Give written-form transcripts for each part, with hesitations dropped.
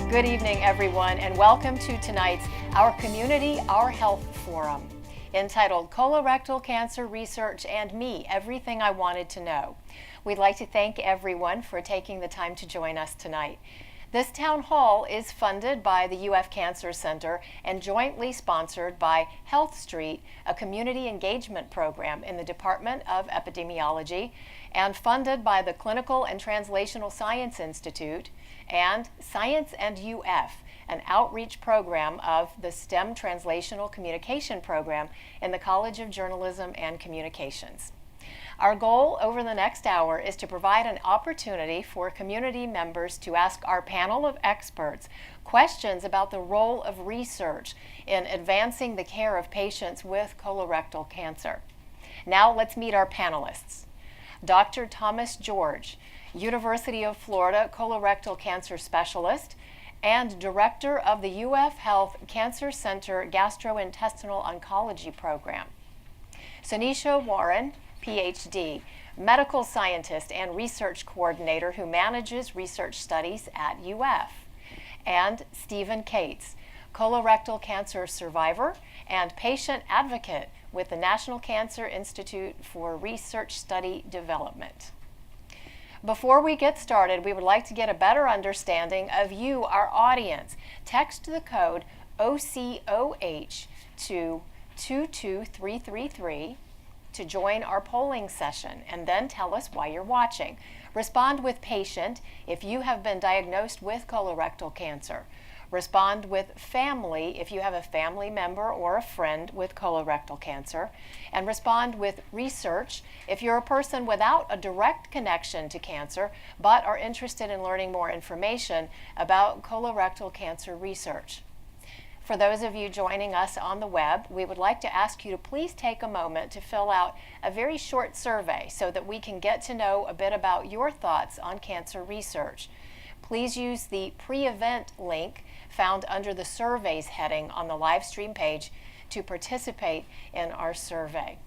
Good evening, everyone, and welcome to tonight's Our Community, Our Health Forum, entitled Colorectal Cancer Research and Me, Everything I Wanted to Know. We'd like to thank everyone for taking the time to join us tonight. This town hall is funded by the UF Cancer Center and jointly sponsored by Health Street, a community engagement program in the Department of Epidemiology, and funded by the Clinical and Translational Science Institute and Science&UF, an outreach program of the STEM Translational Communication Program in the College of Journalism and Communications. Our goal over the next hour is to provide an opportunity for community members to ask our panel of experts questions about the role of research in advancing the care of patients with colorectal cancer. Now let's meet our panelists. Dr. Thomas George, University of Florida colorectal cancer specialist and director of the UF Health Cancer Center Gastrointestinal Oncology Program. Sunisha Warren, PhD, medical scientist and research coordinator who manages research studies at UF. And Stephen Cates, colorectal cancer survivor and patient advocate with the National Cancer Institute for Research Study Development. Before we get started, we would like to get a better understanding of you, our audience. Text the code OCOH to 22333 to join our polling session, and then tell us why you're watching. Respond with patient if you have been diagnosed with colorectal cancer. Respond with family if you have a family member or a friend with colorectal cancer. And respond with research if you're a person without a direct connection to cancer but are interested in learning more information about colorectal cancer research. For those of you joining us on the web, we would like to ask you to please take a moment to fill out a very short survey so that we can get to know a bit about your thoughts on cancer research. Please use the pre-event link found under the surveys heading on the live stream page to participate in our survey.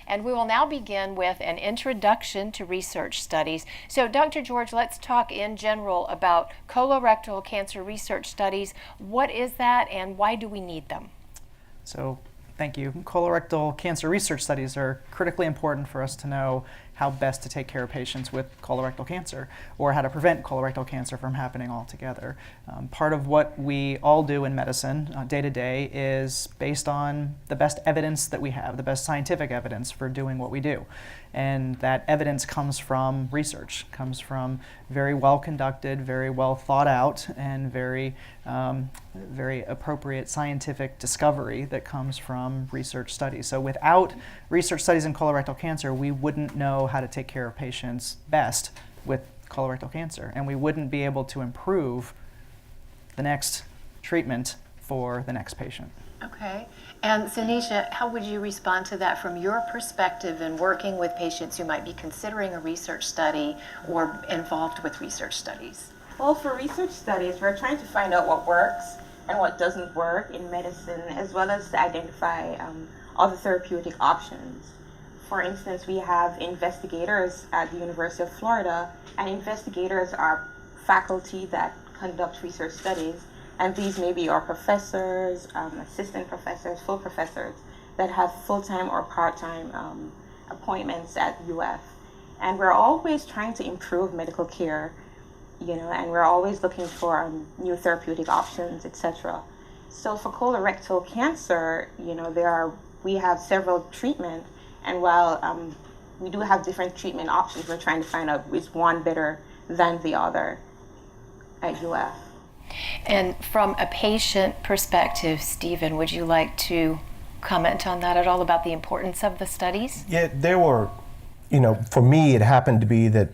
And we will now begin with an introduction to research studies. So Dr. George, let's talk in general about colorectal cancer research studies. What is that and why do we need them? So thank you. Colorectal cancer research studies are critically important for us to know how best to take care of patients with colorectal cancer or how to prevent colorectal cancer from happening altogether. Part of what we all do in medicine day to day is based on the best evidence that we have, the best scientific evidence for doing what we do. And that evidence comes from research, comes from very well conducted, very well thought out, and very appropriate scientific discovery that comes from research studies. So without research studies in colorectal cancer, we wouldn't know how to take care of patients best with colorectal cancer, and we wouldn't be able to improve the next treatment for the next patient. Okay. And Sunisha, how would you respond to that from your perspective in working with patients who might be considering a research study or involved with research studies? Well, for research studies, we're trying to find out what works and what doesn't work in medicine, as well as to identify other therapeutic options. For instance, we have investigators at the University of Florida, and investigators are faculty that conduct research studies. And these may be our professors, assistant professors, full professors that have full-time or part-time appointments at UF. And we're always trying to improve medical care, and we're always looking for new therapeutic options, etc. So for colorectal cancer, we have several treatments, and while we do have different treatment options, we're trying to find out is one better than the other at UF. And from a patient perspective, Stephen, would you like to comment on that at all about the importance of the studies? Yeah, there were, for me, it happened to be that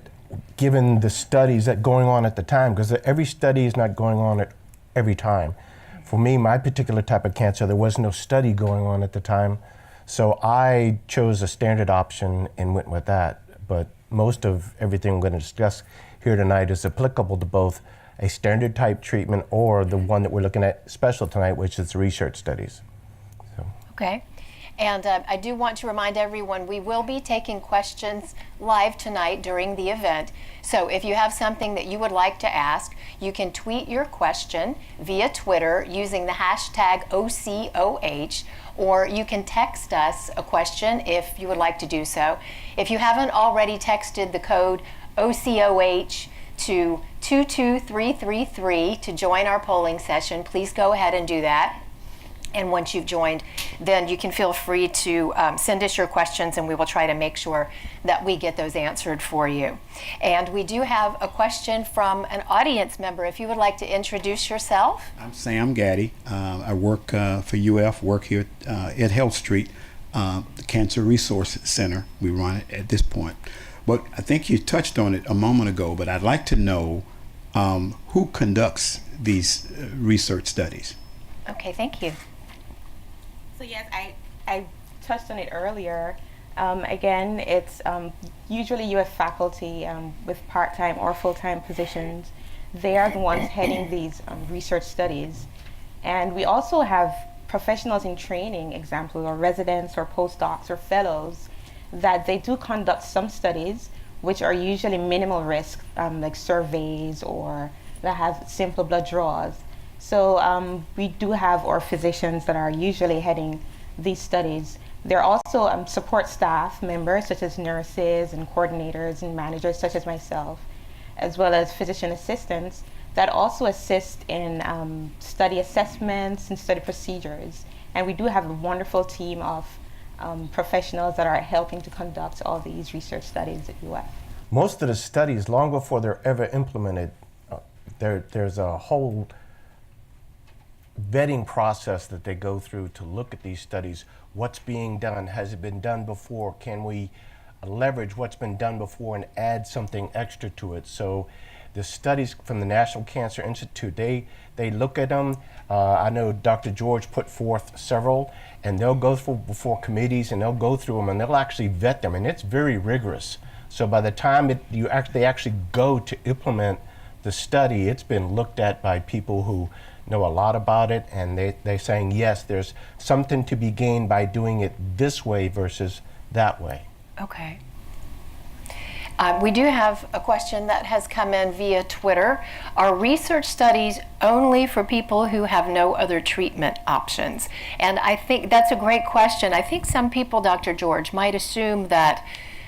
given the studies that going on at the time, because every study is not going on at every time. For me, my particular type of cancer, there was no study going on at the time, so I chose a standard option and went with that. But most of everything we're going to discuss here tonight is applicable to both a standard type treatment or the one that we're looking at special tonight, which is research studies. So. Okay. And I do want to remind everyone we will be taking questions live tonight during the event. So if you have something that you would like to ask, you can tweet your question via Twitter using the hashtag OCOH, or you can text us a question if you would like to do so. If you haven't already texted the code OCOH to 22333 to join our polling session, please go ahead and do that. And once you've joined, then you can feel free to send us your questions, and we will try to make sure that we get those answered for you. And we do have a question from an audience member. If you would like to introduce yourself. I'm Sam Gaddy. I work for UF, work here at Health Street, the Cancer Resource Center. We run it at this point. But I think you touched on it a moment ago, but I'd like to know who conducts these research studies. Okay, thank you. So yes, I touched on it earlier. Again, it's usually you have faculty with part-time or full-time positions. They are the ones heading these research studies. And we also have professionals in training, example, or residents or postdocs or fellows, that they do conduct some studies which are usually minimal risk, like surveys or that have simple blood draws. So we do have our physicians that are usually heading these studies. There are also support staff members such as nurses and coordinators and managers such as myself, as well as physician assistants that also assist in study assessments and study procedures. And we do have a wonderful team of professionals that are helping to conduct all these research studies at UF. Most of the studies, long before they're ever implemented, there's a whole vetting process that they go through to look at these studies. What's being done? Has it been done before? Can we leverage what's been done before and add something extra to it? So the studies from the National Cancer Institute, they look at them. I know Dr. George put forth several, and they'll go before committees and they'll go through them and they'll actually vet them, and it's very rigorous. So by the time they actually go to implement the study, it's been looked at by people who know a lot about it, and they're saying, yes, there's something to be gained by doing it this way versus that way. Okay. We do have a question that has come in via Twitter. Are research studies only for people who have no other treatment options? And I think that's a great question. I think some people, Dr. George, might assume that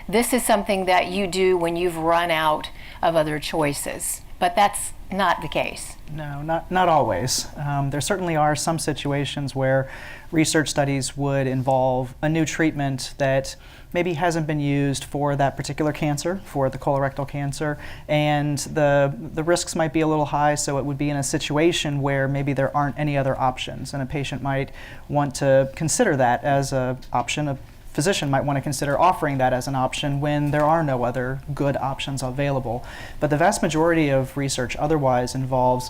this is something that you do when you've run out of other choices, but that's not the case. No, not always. There certainly are some situations where research studies would involve a new treatment that maybe hasn't been used for that particular cancer, for the colorectal cancer, and the risks might be a little high, so it would be in a situation where maybe there aren't any other options, and a patient might want to consider that as an option. A physician might want to consider offering that as an option when there are no other good options available. But the vast majority of research otherwise involves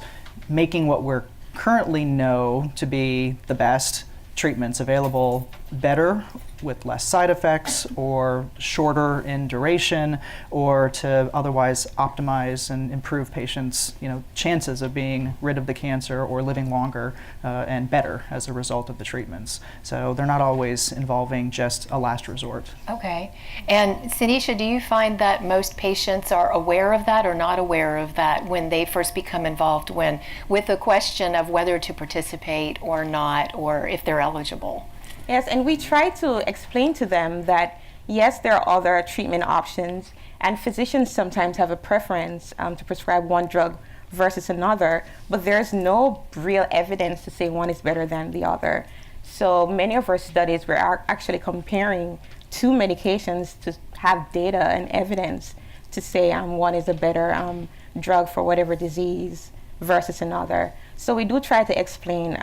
making what we're currently know to be the best treatments available better, with less side effects or shorter in duration, or to otherwise optimize and improve patients' chances of being rid of the cancer or living longer and better as a result of the treatments. So they're not always involving just a last resort. Okay. And Sinisha, do you find that most patients are aware of that or not aware of that when they first become involved with the question of whether to participate or not, or if they're eligible? Yes, and we try to explain to them that yes, there are other treatment options, and physicians sometimes have a preference to prescribe one drug versus another, but there's no real evidence to say one is better than the other. So many of our studies, we're actually comparing two medications to have data and evidence to say one is a better drug for whatever disease versus another. So we do try to explain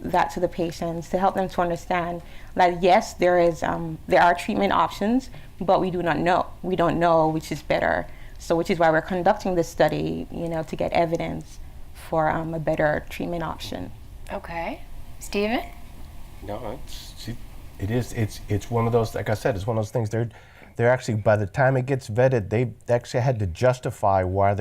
that to the patients to help them to understand that yes, there are treatment options, but we do not know. We don't know which is better. So which is why we're conducting this study, to get evidence for a better treatment option. Okay. Stephen? No, it's one of those, like I said, it's one of those things. They're actually, by the time it gets vetted, they actually had to justify why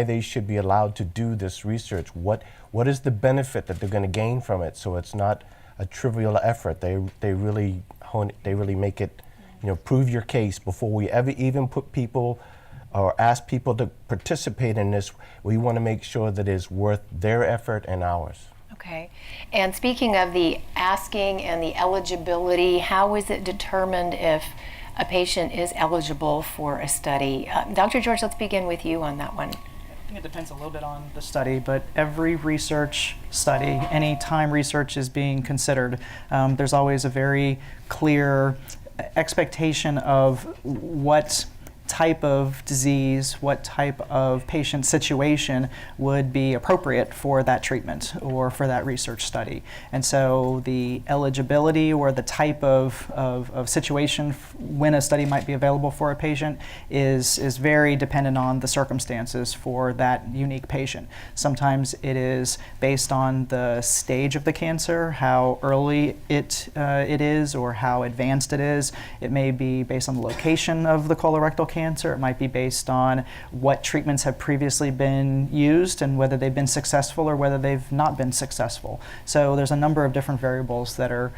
they should be allowed to do this research. What is the benefit that they're going to gain from it? So it's not a trivial effort. They really make it, prove your case before we ever even put people or ask people to participate in this. We want to make sure that it's worth their effort and ours. Okay. And speaking of the asking and the eligibility, how is it determined if a patient is eligible for a study? Dr. George, let's begin with you on that one. I think it depends a little bit on the study, but every research study, any time research is being considered, there's always a very clear expectation of what type of disease, what type of patient situation would be appropriate for that treatment or for that research study. And so the eligibility or the type of situation when a study might be available for a patient is very dependent on the circumstances for that unique patient. Sometimes it is based on the stage of the cancer, how early it is or how advanced it is. It may be based on the location of the colorectal cancer. It might be based on what treatments have previously been used and whether they've been successful or whether they've not been successful. So there's a number of different variables that are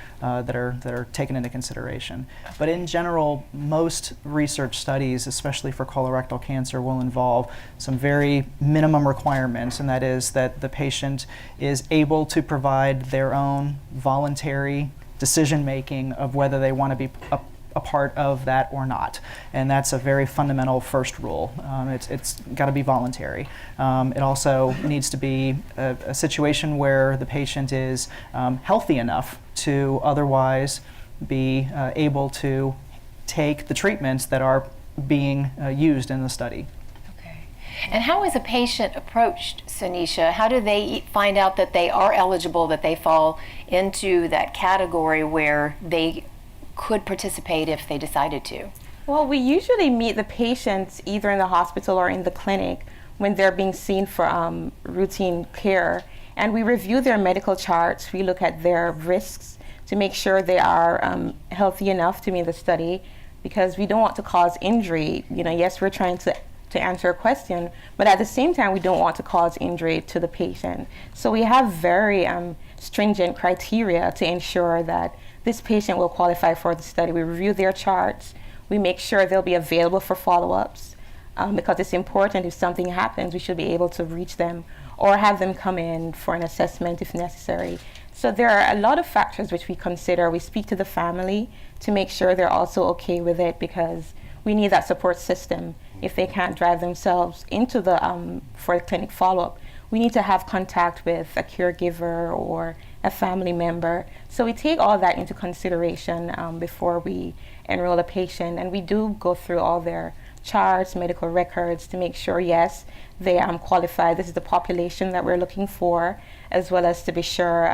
taken into consideration. But in general, most research studies, especially for colorectal cancer, will involve some very minimum requirements, and that is that the patient is able to provide their own voluntary decision making of whether they want to be a part of that or not. And that's a very fundamental first rule. It's got to be voluntary. It also needs to be a situation where the patient is healthy enough to otherwise be able to take the treatments that are being used in the study. Okay. And how is a patient approached, Sanisha? How do they find out that they are eligible, that they fall into that category where they could participate if they decided to? Well, we usually meet the patients either in the hospital or in the clinic when they're being seen for routine care. And we review their medical charts. We look at their risks to make sure they are healthy enough to be in the study, because we don't want to cause injury. Yes, we're trying to answer a question, but at the same time, we don't want to cause injury to the patient. So we have very stringent criteria to ensure that this patient will qualify for the study. We review their charts. We make sure they'll be available for follow-ups because it's important if something happens, we should be able to reach them or have them come in for an assessment if necessary. So there are a lot of factors which we consider. We speak to the family to make sure they're also okay with it, because we need that support system. If they can't drive themselves into the for a clinic follow-up, we need to have contact with a caregiver or a family member. So we take all that into consideration before we enroll a patient, and we do go through all their charts, medical records to make sure, yes, they qualify. This is the population that we're looking for, as well as to be sure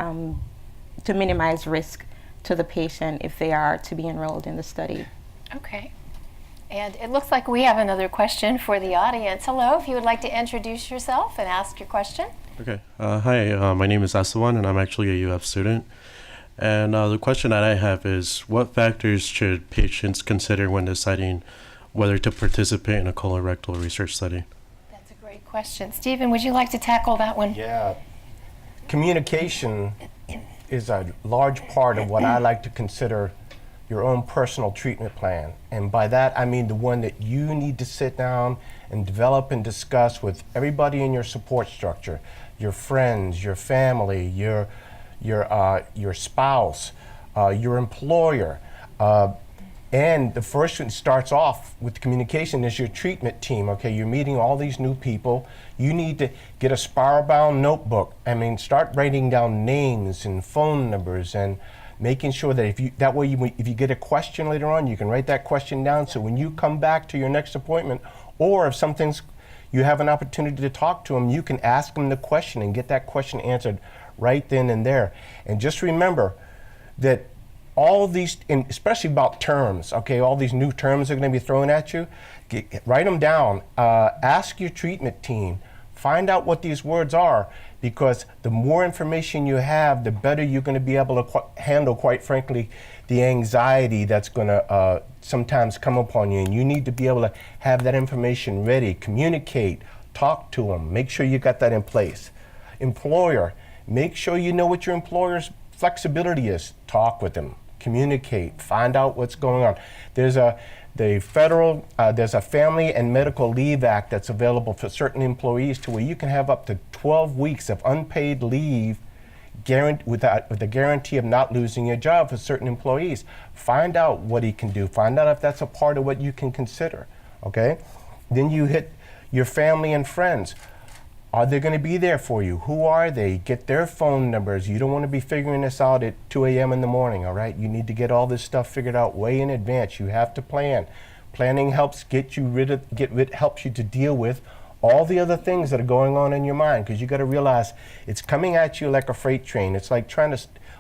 to minimize risk to the patient if they are to be enrolled in the study. Okay. And it looks like we have another question for the audience. Hello, if you would like to introduce yourself and ask your question. Okay. Hi, my name is Asawan, and I'm actually a UF student. And the question that I have is, what factors should patients consider when deciding whether to participate in a colorectal research study? That's a great question. Stephen, would you like to tackle that one? Yeah. Communication is a large part of what I like to consider your own personal treatment plan. And by that, I mean the one that you need to sit down and develop and discuss with everybody in your support structure, your friends, your family, your spouse, your employer. And the first one starts off with communication is your treatment team. Okay, you're meeting all these new people. You need to get a spiral-bound notebook. Start writing down names and phone numbers and making sure that if you get a question later on, you can write that question down, so when you come back to your next appointment, or if you have an opportunity to talk to them, you can ask them the question and get that question answered right then and there. And just remember that all these, and especially about terms, okay, all these new terms are going to be thrown at you, write them down, ask your treatment team, find out what these words are, because the more information you have, the better you're going to be able to handle, quite frankly, the anxiety that's going to sometimes come upon you. And you need to be able to have that information ready, communicate, talk to them, make sure you got that in place. Employer, make sure you know what your employer's flexibility is talk with them, communicate, find out what's going on. There's a Family and Medical Leave Act that's available for certain employees to where you can have up to 12 weeks of unpaid leave with the guarantee of not losing your job for certain employees. Find out what he can do. Find out if that's a part of what you can consider, okay? Then you hit your family and friends. Are they going to be there for you? Who are they? Get their phone numbers. You don't want to be figuring this out at 2 a.m. in the morning, all right? You need to get all this stuff figured out way in advance. You have to plan. Planning helps helps you to deal with all the other things that are going on in your mind, because you got to realize it's coming at you like a freight train. It's like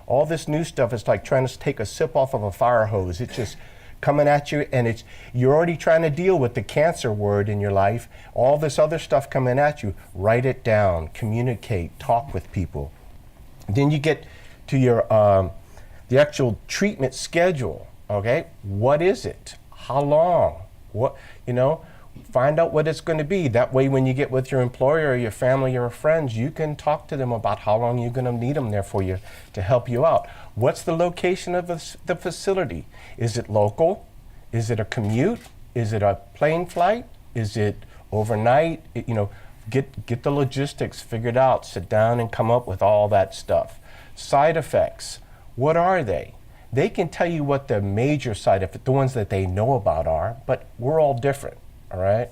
all this new stuff is like trying to take a sip off of a fire hose. It's just coming at you, and you're already trying to deal with the cancer word in your life. All this other stuff coming at you. Write it down, communicate, talk with people. Then you get to your the actual treatment schedule. Okay, what is it? How long? Find out what it's going to be. That way, when you get with your employer or your family or friends, you can talk to them about how long you're going to need them there for you to help you out. What's the location of the facility? Is it local? Is it a commute? Is it a plane flight? Is it overnight? Get the logistics figured out. Sit down and come up with all that stuff. Side effects. What are they? They can tell you what the major side effects, the ones that they know about are, but we're all different. All right?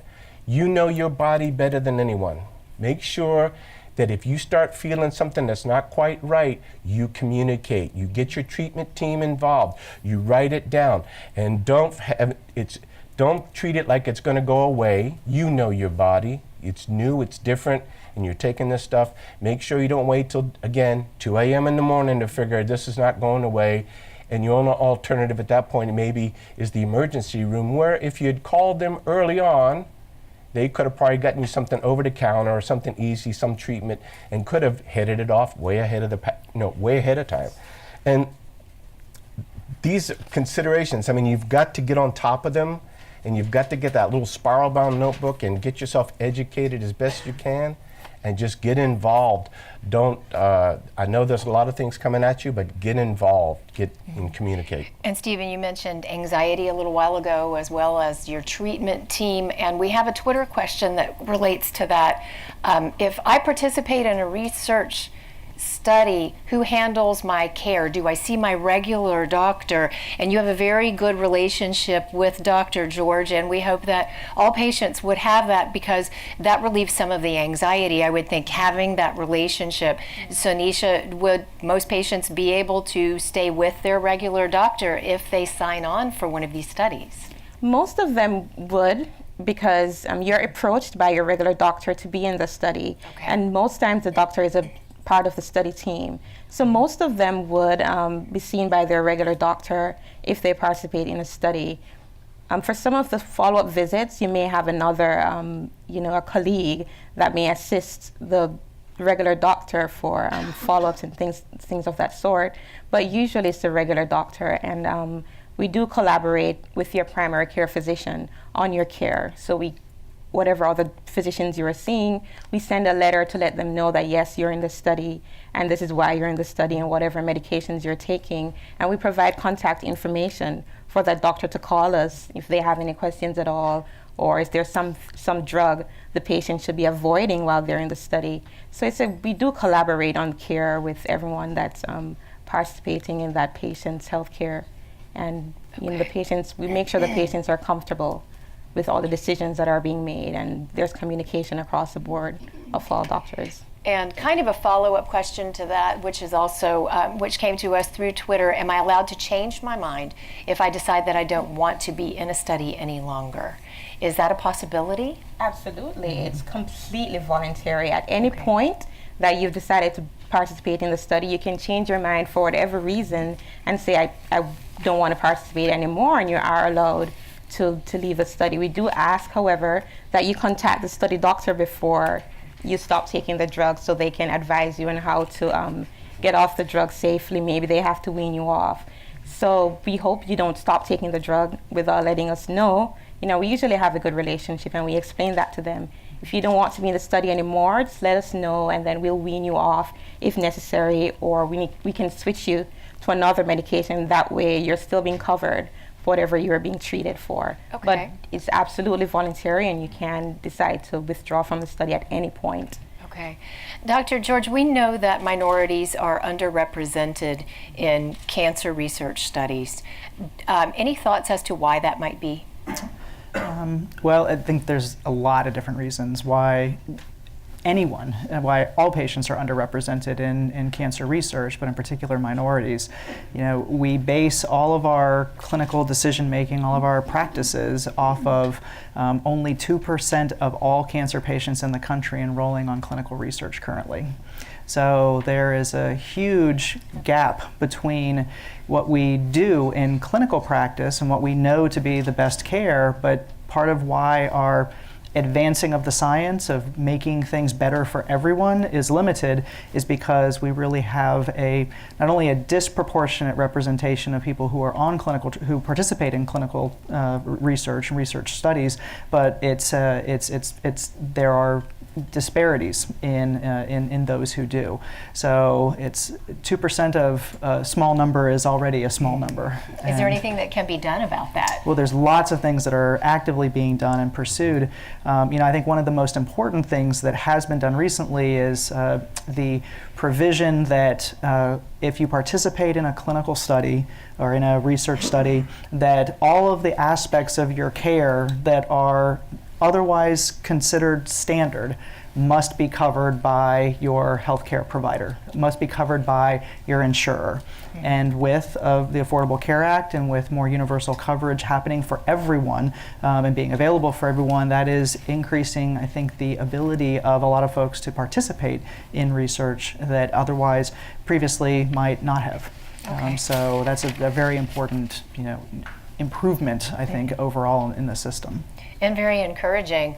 You know your body better than anyone. Make sure that if you start feeling something that's not quite right, you communicate. You get your treatment team involved. You write it down. And don't treat it like it's going to go away. You know your body. It's new, it's different, and you're taking this stuff. Make sure you don't wait till, again, 2 a.m. in the morning to figure this is not going away. And your only alternative at that point maybe is the emergency room, where if you had called them early on, they could have probably gotten you something over the counter or something easy, some treatment, and could have headed it off way ahead of time. And these considerations, you've got to get on top of them, and you've got to get that little spiral-bound notebook and get yourself educated as best you can, and just get involved. I know there's a lot of things coming at you, but get involved, and communicate. And Stephen, you mentioned anxiety a little while ago, as well as your treatment team, and we have a Twitter question that relates to that. If I participate in a research study, who handles my care? Do I see my regular doctor? And you have a very good relationship with Dr. George, and we hope that all patients would have that, because that relieves some of the anxiety, I would think, having that relationship. So Nisha, would most patients be able to stay with their regular doctor if they sign on for one of these studies? Most of them would, because you're approached by your regular doctor to be in the study. Okay. And most times the doctor is a part of the study team. So most of them would be seen by their regular doctor if they participate in a study. For some of the follow-up visits, you may have another, a colleague that may assist the regular doctor for follow-ups and things of that sort. But usually it's the regular doctor, and we do collaborate with your primary care physician on your care. So whatever other physicians you are seeing, we send a letter to let them know that yes, you're in the study, and this is why you're in the study, and whatever medications you're taking. And we provide contact information for that doctor to call us if they have any questions at all, or is there some drug the patient should be avoiding while they're in the study. So we do collaborate on care with everyone that's participating in that patient's health care. And the patients, we make sure the patients are comfortable with all the decisions that are being made, and there's communication across the board of all doctors. And kind of a follow-up question to that, which is also, which came to us through Twitter, am I allowed to change my mind if I decide that I don't want to be in a study any longer? Is that a possibility? Absolutely. It's completely voluntary. At any point that you've decided to participate in the study, you can change your mind for whatever reason and say, I don't want to participate anymore, and you are allowed to leave the study. We do ask, however, that you contact the study doctor before you stop taking the drug, so they can advise you on how to get off the drug safely. Maybe they have to wean you off. So we hope you don't stop taking the drug without letting us know. We usually have a good relationship, and we explain that to them. If you don't want to be in the study anymore, just let us know, and then we'll wean you off if necessary, or we can switch you to another medication. That way you're still being covered for whatever you're being treated for. Okay. But it's absolutely voluntary, and you can decide to withdraw from the study at any point. Okay. Dr. George, we know that minorities are underrepresented in cancer research studies. Any thoughts as to why that might be? Well, I think there's a lot of different reasons why why all patients are underrepresented in cancer research, but in particular minorities. You know, we base all of our clinical decision making, all of our practices off of only 2% of all cancer patients in the country enrolling on clinical research currently. So there is a huge gap between what we do in clinical practice and what we know to be the best care, but part of why our advancing of the science of making things better for everyone is limited is because we really have not only a disproportionate representation of people who are on who participate in clinical research and research studies, but there are disparities in those who do. So it's 2% of a small number is already a small number. Is there anything that can be done about that? Well, there's lots of things that are actively being done and pursued. I think one of the most important things that has been done recently is the provision that if you participate in a clinical study or in a research study, that all of the aspects of your care that are otherwise considered standard must be covered by your healthcare provider, must be covered by your insurer. Mm-hmm. And with the Affordable Care Act and with more universal coverage happening for everyone and being available for everyone, that is increasing, I think, the ability of a lot of folks to participate in research that otherwise previously might not have. Okay. So that's a very important, improvement, I think, overall in the system. And very encouraging.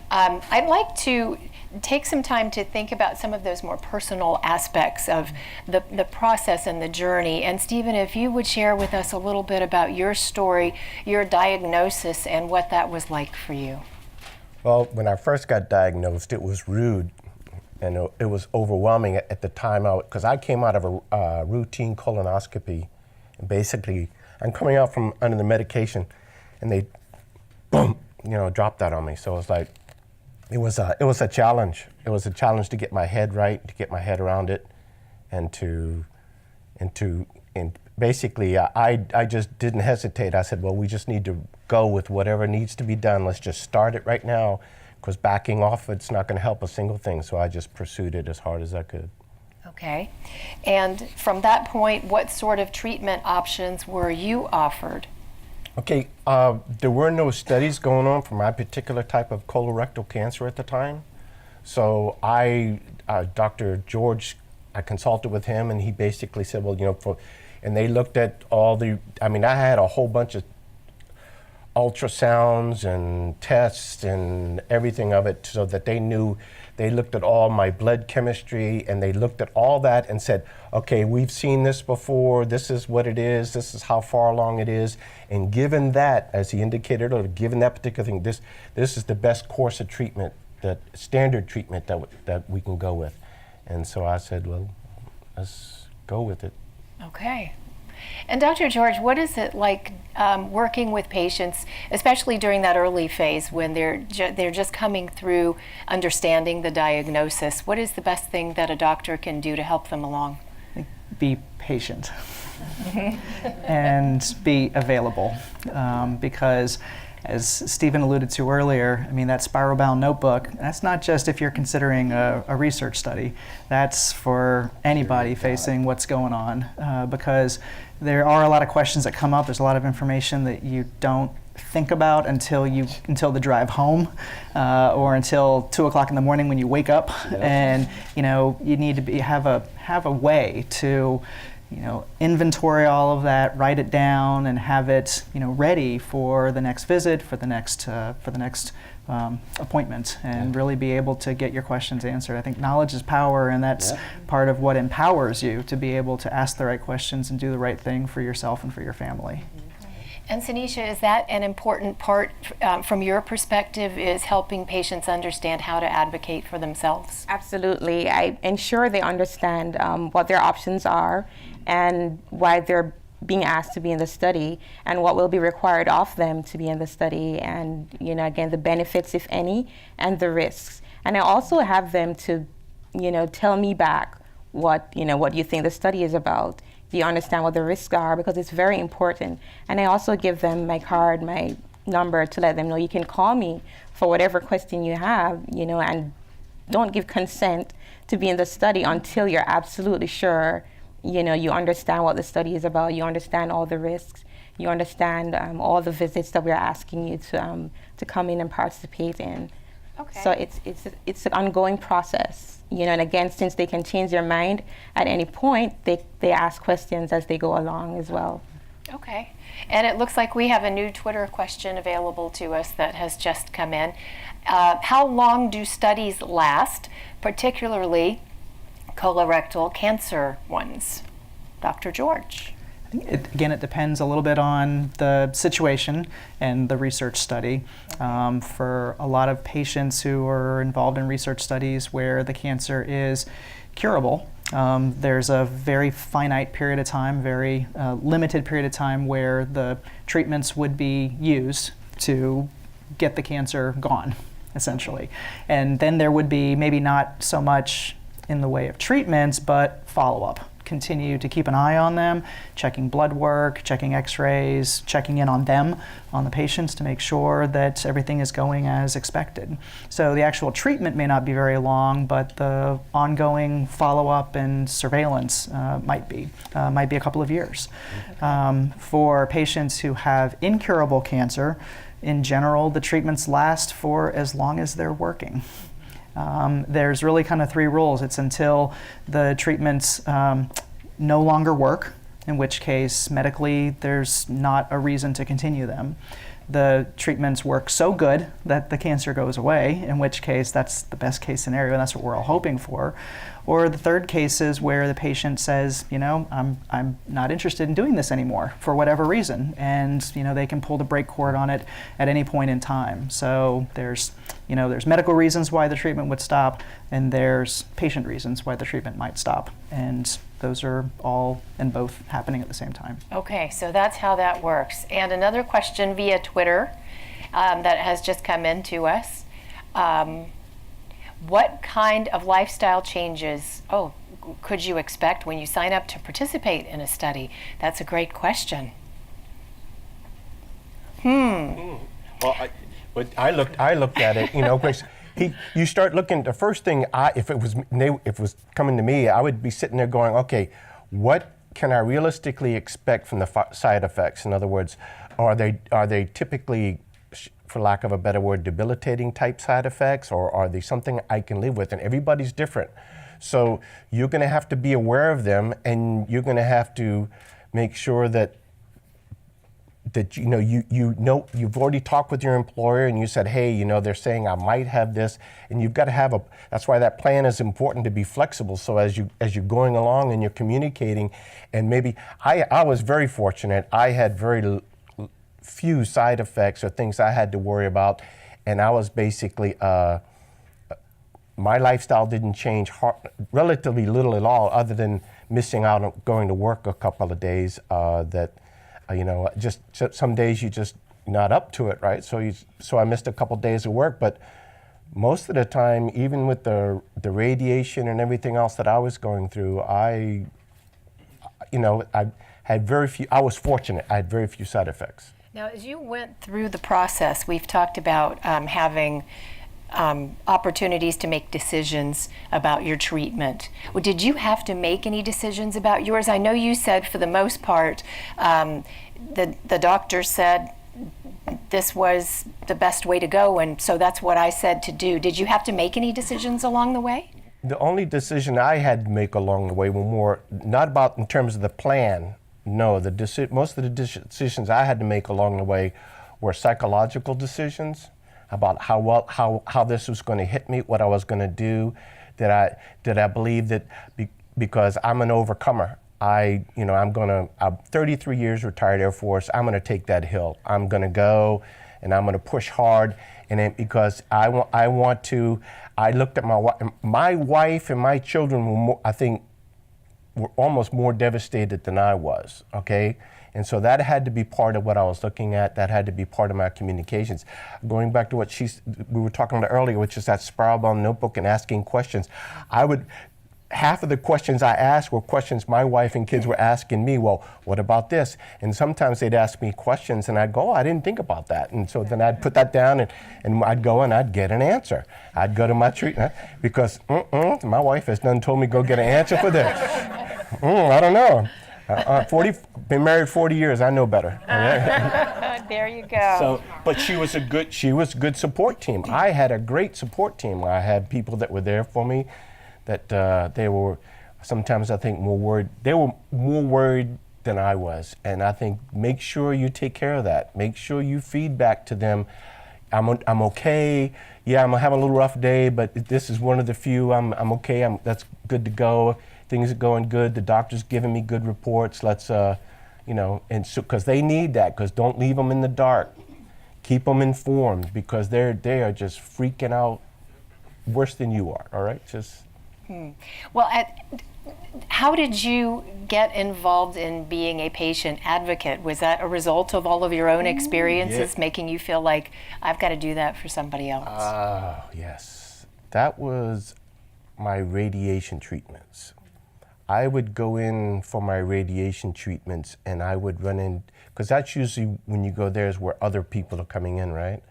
I'd like to take some time to think about some of those more personal aspects of the process and the journey. And Stephen, if you would share with us a little bit about your story, your diagnosis, and what that was like for you. Well, when I first got diagnosed, it was rude and it was overwhelming at the time because I came out of a routine colonoscopy, and basically I'm coming out from under the medication, and they, boom, dropped that on me. So it was a challenge. It was a challenge to get my head right, to get my head around it, and basically I just didn't hesitate. I said, well, we just need to go with whatever needs to be done. Let's just start it right now, because backing off it's not going to help a single thing. So I just pursued it as hard as I could. Okay. And from that point, what sort of treatment options were you offered? Okay, there were no studies going on for my particular type of colorectal cancer at the time. So Dr. George, I consulted with him, and he basically said, well, and they looked at I had a whole bunch of ultrasounds and tests and everything of it, so that they looked at all my blood chemistry, and they looked at all that and said, okay, we've seen this before, this is what it is, this is how far along it is, and given that, as he indicated, or given that particular thing, this is the best course of treatment, that standard treatment that we can go with. And so I said, well, let's go with it. Okay. And Dr. George, what is it like working with patients, especially during that early phase when they're just coming through understanding the diagnosis? What is the best thing that a doctor can do to help them along? Be patient and be available, because as Stephen alluded to earlier, that spiral bound notebook, that's not just if you're considering a research study. That's for anybody facing what's going on, because there are a lot of questions that come up. There's a lot of information that you don't think about until the drive home, or until 2 o'clock in the morning when you wake up. Yep. And you need to have a way to inventory all of that, write it down, and have it ready for the next visit, for the next appointment, and really be able to get your questions answered. I think knowledge is power, and that's part of what empowers you to be able to ask the right questions and do the right thing for yourself and for your family. And Sanisha, is that an important part from your perspective, is helping patients understand how to advocate for themselves? Absolutely. I ensure they understand what their options are and why they're being asked to be in the study and what will be required of them to be in the study, and again, the benefits, if any, and the risks. And I also have them to tell me back what you think the study is about. Do you understand what the risks are? Because it's very important. And I also give them my card, my number, to let them know you can call me for whatever question you have, and don't give consent to be in the study until you're absolutely sure, you understand what the study is about, you understand all the risks, you understand all the visits that we're asking you to come in and participate in. Okay. So it's an ongoing process. And again, since they can change their mind at any point, they ask questions as they go along as well. Okay. And it looks like we have a new Twitter question available to us that has just come in. How long do studies last, particularly colorectal cancer ones? Dr. George. I think it depends a little bit on the situation and the research study. For a lot of patients who are involved in research studies where the cancer is curable, there's a very finite period of time, very limited period of time where the treatments would be used to get the cancer gone, essentially. And then there would be maybe not so much in the way of treatments, but follow-up. Continue to keep an eye on them, checking blood work, checking x-rays, checking in on them, on the patients, to make sure that everything is going as expected. So the actual treatment may not be very long, but the ongoing follow-up and surveillance might be a couple of years. For patients who have incurable cancer, in general, the treatments last for as long as they're working. There's really kind of three rules. It's until the treatments no longer work, in which case medically there's not a reason to continue them. The treatments work so good that the cancer goes away, in which case that's the best case scenario, and that's what we're all hoping for. Or the third case is where the patient says, I'm not interested in doing this anymore for whatever reason, and they can pull the brake cord on it at any point in time. So there's medical reasons why the treatment would stop, and there's patient reasons why the treatment might stop, and those are all and both happening at the same time. Okay, so that's how that works. And another question via Twitter that has just come in to us. What kind of lifestyle changes could you expect when you sign up to participate in a study? That's a great question. Well, I looked at it, because you start looking. The first thing, if it was coming to me, I would be sitting there going, okay, what can I realistically expect from the side effects? In other words, are they typically, for lack of a better word, debilitating type side effects, or are they something I can live with? And everybody's different. So you're going to have to be aware of them, and you're going to have to make sure that you've already talked with your employer and you said, hey, they're saying I might have this, and you've got to have that's why that plan is important, to be flexible. So as you're going along and you're communicating, and maybe I was very fortunate. I had very few side effects or things I had to worry about, and I was basically my lifestyle didn't change relatively little at all, other than missing out on going to work a couple of days. Just some days you just not up to it, right? So I missed a couple of days of work, but most of the time, even with the radiation and everything else that I was going through, I had very few. I was fortunate. I had very few side effects. Now, as you went through the process, we've talked about having opportunities to make decisions about your treatment. Well, did you have to make any decisions about yours? I know you said, for the most part, the doctor said this was the best way to go, and so that's what I said to do. Did you have to make any decisions along the way? The only decision I had to make along the way were more, not about in terms of the plan. No, most of the decisions I had to make along the way were psychological decisions about how this was going to hit me, what I was going to do. Did I believe that because I'm an overcomer, I'm 33 years retired Air Force. I'm gonna take that hill. I'm gonna go and I'm gonna push hard. And then because I looked at my wife and my children were more, I think, were almost more devastated than I was, okay? And so that had to be part of what I was looking at. That had to be part of my communications. Going back to what we were talking about earlier, which is that spiral-bound notebook and asking questions. Half of the questions I asked were questions my wife and kids were asking me. Well, what about this? And sometimes they'd ask me questions and I'd go, oh, I didn't think about that. And so then I'd put that down and I'd go and I'd get an answer. I'd go to my treatment because my wife has done told me go get an answer for this. I don't know. Been married 40 years, I know better. There you go. So, but she was a good support team. I had a great support team. I had people that were there for me. That they were sometimes I think more worried. They were more worried than I was, and I think make sure you take care of that. Make sure you feed back to them. I'm okay. Yeah, I'm having a little rough day, but this is one of the few. I'm okay. That's good to go. Things are going good. The doctor's giving me good reports. Let's and so because they need that. Because don't leave them in the dark. Keep them informed because they are just freaking out worse than you are. All right, just. Well, how did you get involved in being a patient advocate? Was that a result of all of your own experiences making you feel like I've got to do that for somebody else? Yes. That was my radiation treatments. I would go in for my radiation treatments and I would run in, because that's usually when you go there is where other people are coming in, right?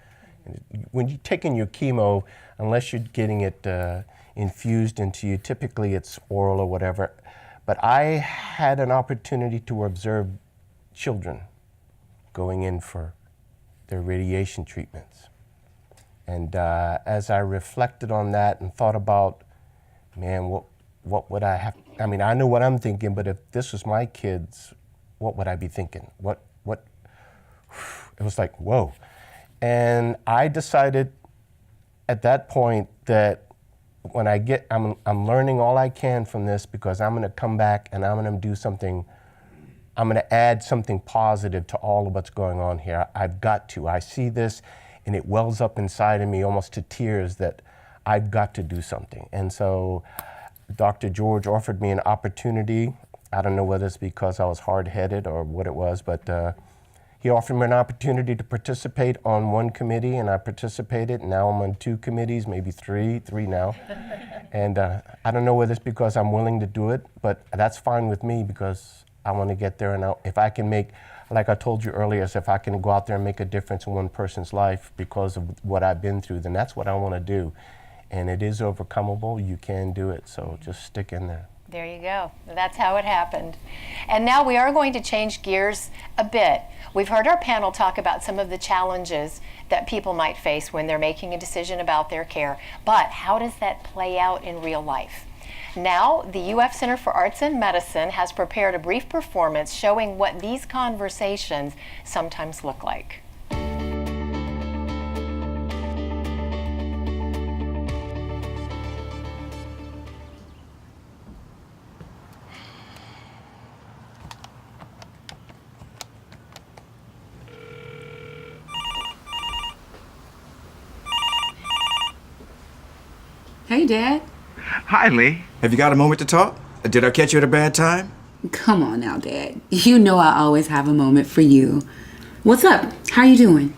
When you're taking your chemo, unless you're getting it infused into you, typically it's oral or whatever. But I had an opportunity to observe children going in for their radiation treatments. And as I reflected on that and thought about, man, what would I have? I mean, I know what I'm thinking, but if this was my kids, what would I be thinking? What? It was like, whoa. And I decided at that point that when I'm learning all I can from this because I'm gonna come back and I'm gonna do something, I'm gonna add something positive to all of what's going on here. I've got to. I see this and it wells up inside of me almost to tears that I've got to do something. And so Dr. George offered me an opportunity. I don't know whether it's because I was hard-headed or what it was, but he offered me an opportunity to participate on one committee, and I participated. Now I'm on 2 committees, maybe three now. And I don't know whether it's because I'm willing to do it, but that's fine with me because I want to get there. And if I can make, like I told you earlier, so if I can go out there and make a difference in one person's life because of what I've been through, then that's what I want to do. And it is overcomable. You can do it, so just stick in there. There you go. That's how it happened. And now we are going to change gears a bit. We've heard our panel talk about some of the challenges that people might face when they're making a decision about their care. But how does that play out in real life? Now, the UF Center for Arts and Medicine has prepared a brief performance showing what these conversations sometimes look like. Hey, Dad. Hi, Lee. Have you got a moment to talk? Did I catch you at a bad time? Come on now, Dad. You know I always have a moment for you. What's up? How you doing?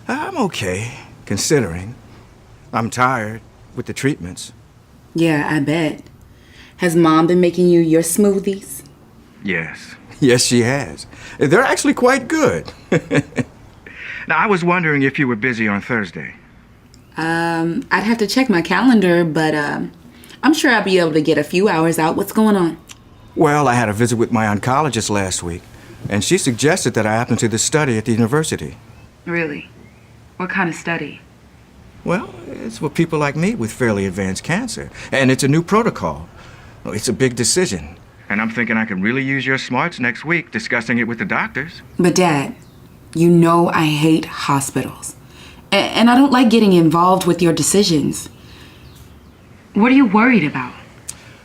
I'm okay, considering. I'm tired with the treatments. Yeah, I bet. Has Mom been making you your smoothies? Yes. Yes, she has. They're actually quite good. Now, I was wondering if you were busy on Thursday. I'd have to check my calendar, but I'm sure I'll be able to get a few hours out. What's going on? Well, I had a visit with my oncologist last week, and she suggested that I happen to this study at the university. Really? What kind of study? Well, it's for people like me with fairly advanced cancer, and it's a new protocol. It's a big decision. And I'm thinking I can really use your smarts next week discussing it with the doctors. But Dad, you know I hate hospitals. And I don't like getting involved with your decisions. What are you worried about?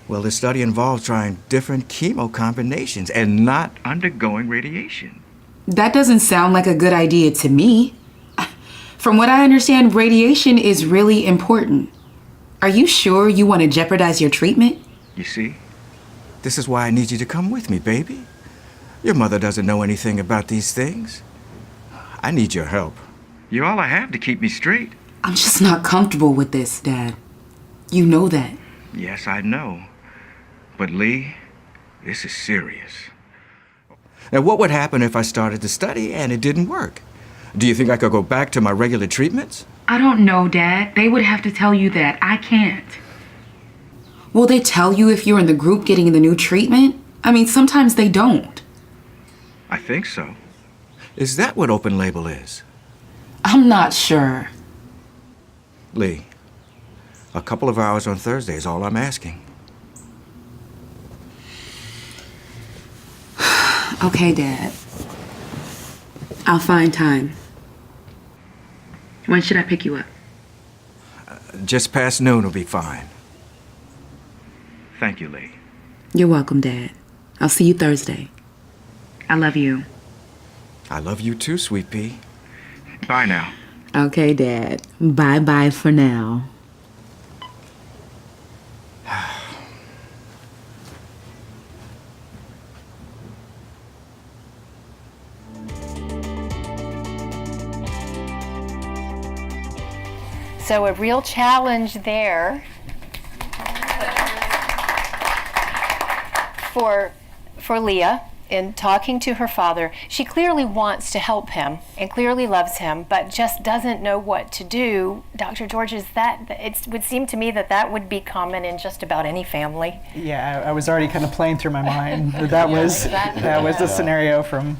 Well, the study involves trying different chemo combinations and not undergoing radiation. That doesn't sound like a good idea to me. From what I understand, radiation is really important. Are you sure you want to jeopardize your treatment? You see? This is why I need you to come with me, baby. Your mother doesn't know anything about these things. I need your help. You're all I have to keep me straight. I'm just not comfortable with this, Dad. You know that. Yes, I know. But Lee, this is serious. Now, what would happen if I started the study and it didn't work? Do you think I could go back to my regular treatments? I don't know, Dad. They would have to tell you that. I can't. Will they tell you if you're in the group getting the new treatment? I mean, sometimes they don't. I think so. Is that what open label is? I'm not sure. Lee, a couple of hours on Thursday is all I'm asking. Okay, Dad. I'll find time. When should I pick you up? Just past noon will be fine. Thank you, Lee. You're welcome, Dad. I'll see you Thursday. I love you. I love you too, Sweet Pea. Bye now. Okay, Dad. Bye-bye for now. So a real challenge there for Leah in talking to her father. She clearly wants to help him and clearly loves him, but just doesn't know what to do. Dr. George, it would seem to me that would be common in just about any family. Yeah, I was already kind of playing through my mind. That was the scenario from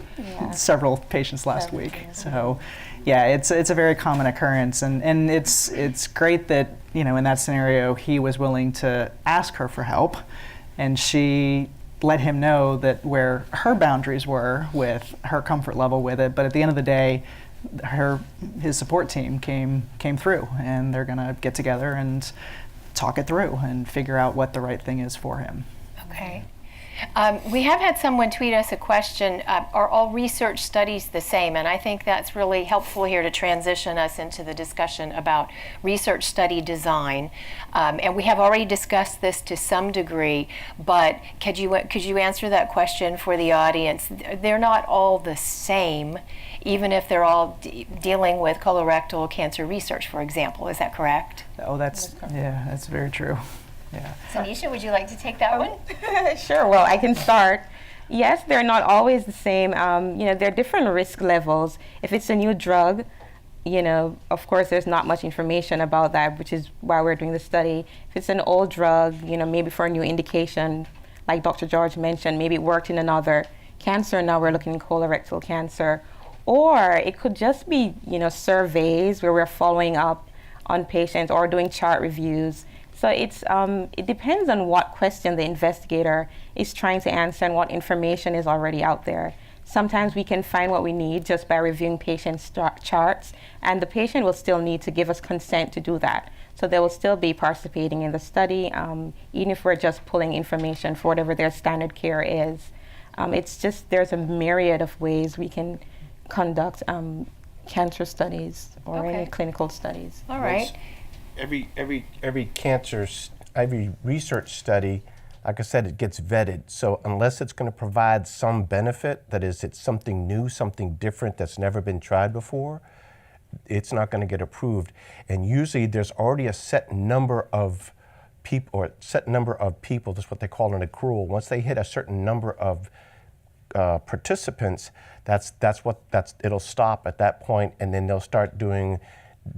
several patients last week. So, yeah, it's a very common occurrence, and it's great that, you know, in that scenario he was willing to ask her for help, and she let him know that where her boundaries were with her comfort level with it. But at the end of the day, his support team came through, and they're gonna get together and talk it through and figure out what the right thing is for him. Okay. We have had someone tweet us a question, are all research studies the same? And I think that's really helpful here to transition us into the discussion about research study design. And we have already discussed this to some degree, but could you answer that question for the audience? They're not all the same, even if they're all dealing with colorectal cancer research, for example. Is that correct? Oh, that's very true. Yeah. Sanisha, would you like to take that one? Sure, well, I can start. Yes, they're not always the same. There are different risk levels. If it's a new drug, of course, there's not much information about that, which is why we're doing the study. If it's an old drug, maybe for a new indication, like Dr. George mentioned, maybe it worked in another cancer, now we're looking at colorectal cancer. Or it could just be, surveys where we're following up on patients or doing chart reviews. So it depends on what question the investigator is trying to answer and what information is already out there. Sometimes we can find what we need just by reviewing patient charts, and the patient will still need to give us consent to do that. So they will still be participating in the study, even if we're just pulling information for whatever their standard care is. It's just there's a myriad of ways we can conduct cancer studies or any clinical studies. All right. Every research study, like I said, it gets vetted. So unless it's going to provide some benefit, that is, it's something new, something different that's never been tried before, it's not going to get approved. And usually there's already a set number of people, that's what they call an accrual. Once they hit a certain number of participants, it'll stop at that point, and then they'll start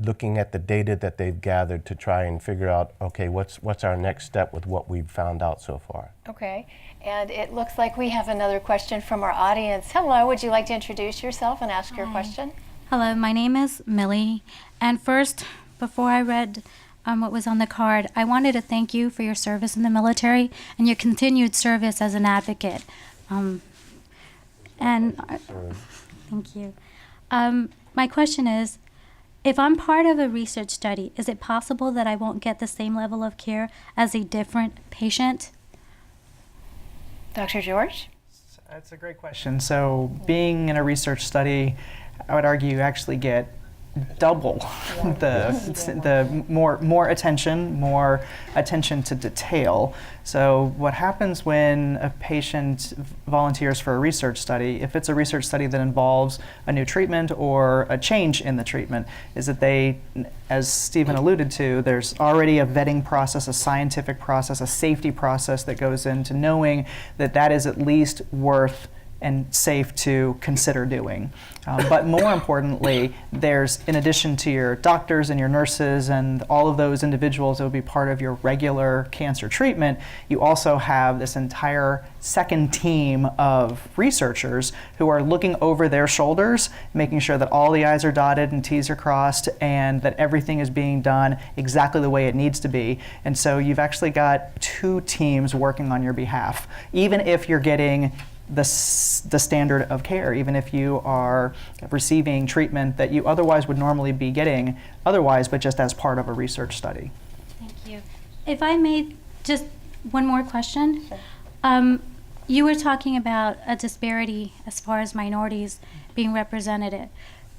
looking at the data that they've gathered to try and figure out, okay, what's our next step with what we've found out so far. Okay, and it looks like we have another question from our audience. Hello, would you like to introduce yourself and ask your question? Hello, my name is Millie, and first, before I read what was on the card, I wanted to thank you for your service in the military and your continued service as an advocate. Thank you. My question is, if I'm part of a research study, is it possible that I won't get the same level of care as a different patient Dr. George? That's a great question. So being in a research study, I would argue you actually get double the more attention to detail. So what happens when a patient volunteers for a research study, if it's a research study that involves a new treatment or a change in the treatment, is that they, as Stephen alluded to, there's already a vetting process, a scientific process, a safety process that goes into knowing that that is at least worth and safe to consider doing. But more importantly, there's, in addition to your doctors and your nurses and all of those individuals that would be part of your regular cancer treatment, you also have this entire second team of researchers who are looking over their shoulders, making sure that all the I's are dotted and T's are crossed and that everything is being done exactly the way it needs to be. And so you've actually got two teams working on your behalf, even if you're getting the standard of care, even if you are receiving treatment that you otherwise would normally be getting otherwise, but just as part of a research study. Thank you. If I may, just one more question. Sure. You were talking about a disparity as far as minorities being represented,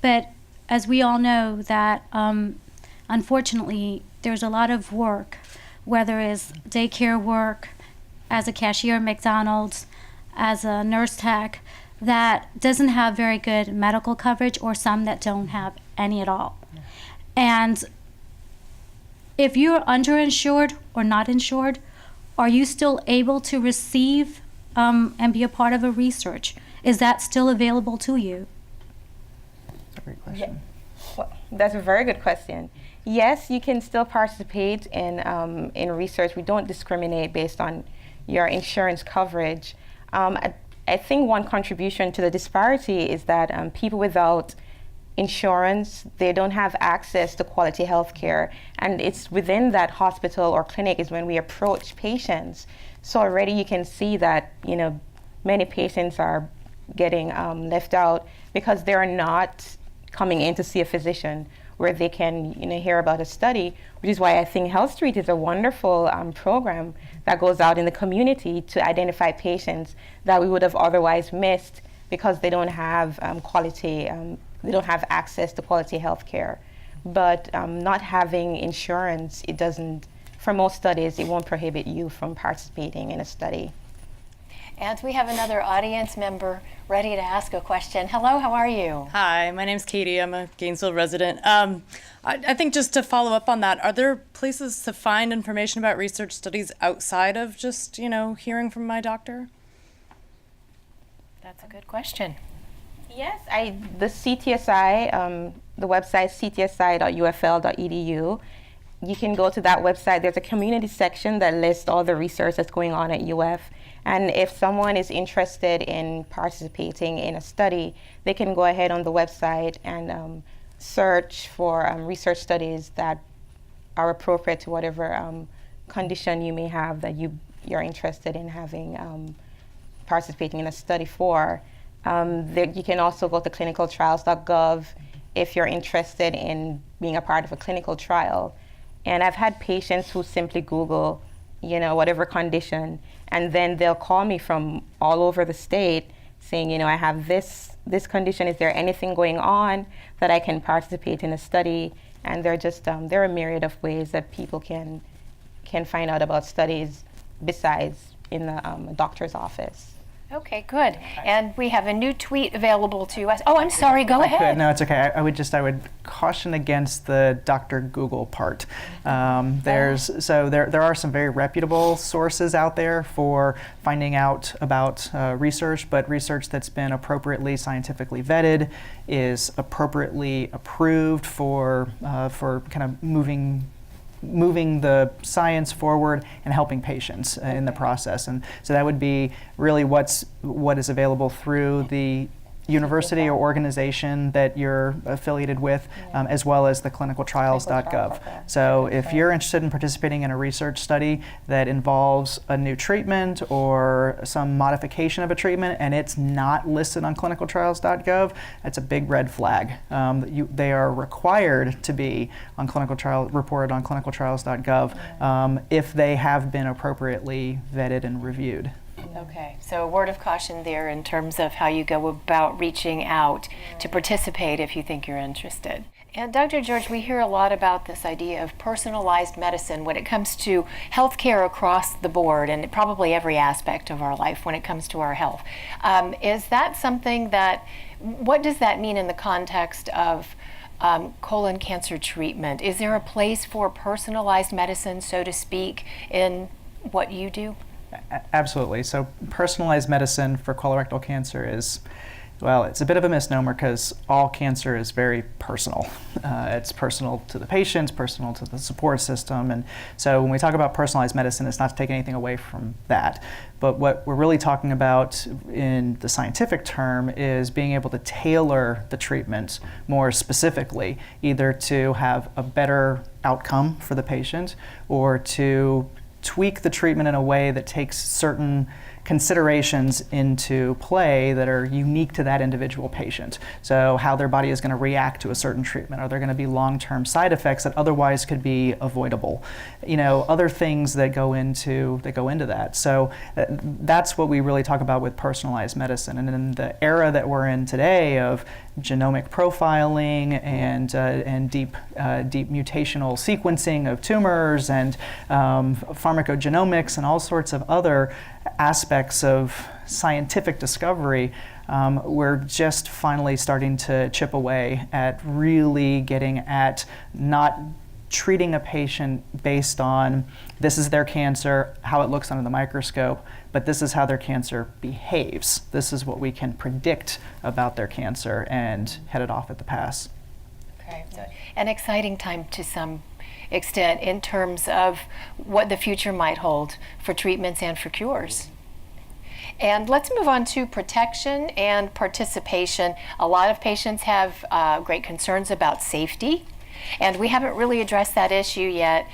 but as we all know that unfortunately there's a lot of work, whether it's daycare work, as a cashier at McDonald's, as a nurse tech, that doesn't have very good medical coverage, or some that don't have any at all. And if you're underinsured or not insured, are you still able to receive and be a part of a research? Is that still available to you? That's a great question. Well, that's a very good question. Yes, you can still participate in research. We don't discriminate based on your insurance coverage. I think one contribution to the disparity is that people without insurance, they don't have access to quality health care. And it's within that hospital or clinic is when we approach patients. So already you can see that, many patients are getting left out because they're not coming in to see a physician where they can hear about a study, which is why I think Health Street is a wonderful program that goes out in the community to identify patients that we would have otherwise missed because they don't have they don't have access to quality health care. But not having insurance, it doesn't, for most studies, it won't prohibit you from participating in a study. And we have another audience member ready to ask a question. Hello, how are you? Hi, my name's Katie. I'm a Gainesville resident. I think just to follow up on that, are there places to find information about research studies outside of just, hearing from my doctor? That's a good question. Yes, the CTSI, the website ctsi.ufl.edu. You can go to that website. There's a community section that lists all the research that's going on at UF. And if someone is interested in participating in a study, they can go ahead on the website and search for research studies that are appropriate to whatever condition you may have that you're interested in having participating in a study for. You can also go to clinicaltrials.gov if you're interested in being a part of a clinical trial. And I've had patients who simply Google, whatever condition, and then they'll call me from all over the state saying, I have this condition. Is there anything going on that I can participate in a study? And there are a myriad of ways that people can find out about studies besides in the doctor's office. Okay, good. And we have a new tweet available to us. Oh, I'm sorry, go ahead. No, it's okay. I would caution against the Dr. Google part. There are some very reputable sources out there for finding out about research, but research that's been appropriately scientifically vetted is appropriately approved for kind of moving the science forward and helping patients in the process. And so that would be really what is available through the university or organization that you're affiliated with, as well as the clinicaltrials.gov. So if you're interested in participating in a research study that involves a new treatment or some modification of a treatment and it's not listed on clinicaltrials.gov, that's a big red flag. They are required to be on reported on clinicaltrials.gov if they have been appropriately vetted and reviewed. Okay, so a word of caution there in terms of how you go about reaching out to participate if you think you're interested. And Dr. George, we hear a lot about this idea of personalized medicine when it comes to healthcare across the board and probably every aspect of our life when it comes to our health. Is that something that, what does that mean in the context of colon cancer treatment? Is there a place for personalized medicine, so to speak, in what you do? Absolutely. So personalized medicine for colorectal cancer is, well, it's a bit of a misnomer because all cancer is very personal. It's personal to the patients, personal to the support system. And so when we talk about personalized medicine, it's not to take anything away from that. But what we're really talking about in the scientific term is being able to tailor the treatment more specifically, either to have a better outcome for the patient or to tweak the treatment in a way that takes certain considerations into play that are unique to that individual patient. So how their body is going to react to a certain treatment. Are there going to be long-term side effects that otherwise could be avoidable? You know, other things that go into that. So that's what we really talk about with personalized medicine. And in the era that we're in today of genomic profiling and deep mutational sequencing of tumors and pharmacogenomics and all sorts of other aspects of scientific discovery, we're just finally starting to chip away at really getting at not treating a patient based on this is their cancer, how it looks under the microscope, but this is how their cancer behaves. This is what we can predict about their cancer and head it off at the pass. Okay, so an exciting time to some extent in terms of what the future might hold for treatments and for cures. And let's move on to protection and participation. A lot of patients have great concerns about safety, and we haven't really addressed that issue yet.